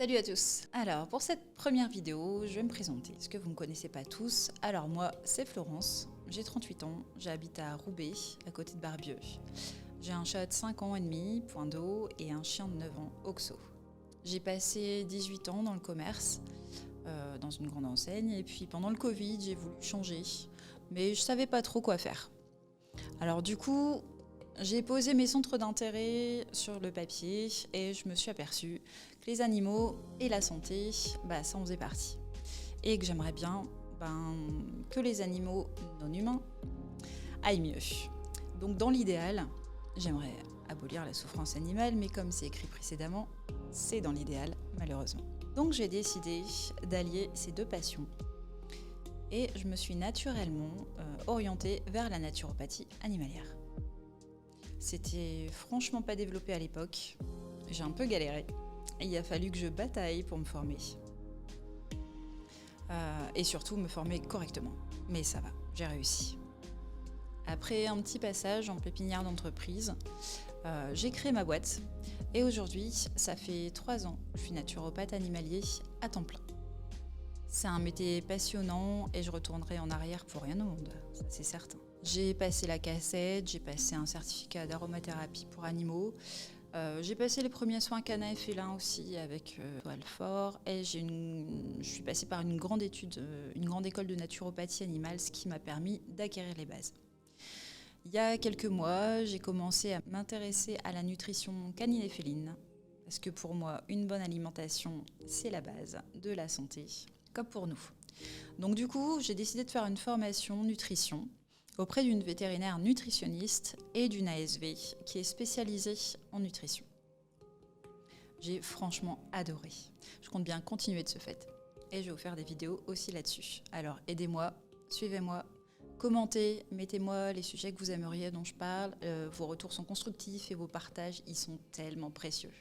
Salut à tous. Alors pour cette première vidéo, je vais me présenter. Est-ce que vous ne me connaissez pas tous? Alors moi, c'est Florence, j'ai 38 ans, j'habite à Roubaix, à côté de Barbieux. J'ai un chat de 5 ans et demi, point d'eau, et un chien de 9 ans, Oxo. J'ai passé 18 ans dans le commerce, dans une grande enseigne, et puis pendant le Covid, j'ai voulu changer, mais je savais pas trop quoi faire. Alors du coup, j'ai posé mes centres d'intérêt sur le papier et je me suis aperçue que les animaux et la santé, ça en faisait partie. Et que j'aimerais bien que les animaux non humains aillent mieux. Donc dans l'idéal, j'aimerais abolir la souffrance animale, mais comme c'est écrit précédemment, c'est dans l'idéal, malheureusement. Donc j'ai décidé d'allier ces deux passions. Et je me suis naturellement orientée vers la naturopathie animalière. C'était franchement pas développé à l'époque. J'ai un peu galéré. Et il a fallu que je bataille pour me former. Et surtout me former correctement. Mais ça va, j'ai réussi. Après un petit passage en pépinière d'entreprise, j'ai créé ma boîte. Et aujourd'hui, ça fait 3 ans que je suis naturopathe animalier à temps plein. C'est un métier passionnant et je retournerai en arrière pour rien au monde, ça c'est certain. J'ai passé la cassette, j'ai passé un certificat d'aromathérapie pour animaux, j'ai passé les premiers soins canins et félins aussi avec Alfort et je suis passée par une grande étude, une grande école de naturopathie animale, ce qui m'a permis d'acquérir les bases. Il y a quelques mois, j'ai commencé à m'intéresser à la nutrition canine et féline, parce que pour moi, une bonne alimentation, c'est la base de la santé, comme pour nous. Donc du coup, j'ai décidé de faire une formation nutrition auprès d'une vétérinaire nutritionniste et d'une ASV qui est spécialisée en nutrition. J'ai franchement adoré. Je compte bien continuer de ce fait. Et je vais vous faire des vidéos aussi là-dessus. Alors aidez-moi, suivez-moi, commentez, mettez-moi les sujets que vous aimeriez dont je parle. Vos retours sont constructifs et vos partages, ils sont tellement précieux.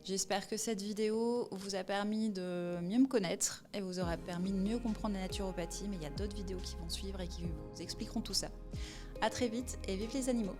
J'espère que cette vidéo vous a permis de mieux me connaître et vous aura permis de mieux comprendre la naturopathie, mais il y a d'autres vidéos qui vont suivre et qui vous expliqueront tout ça. À très vite et vive les animaux!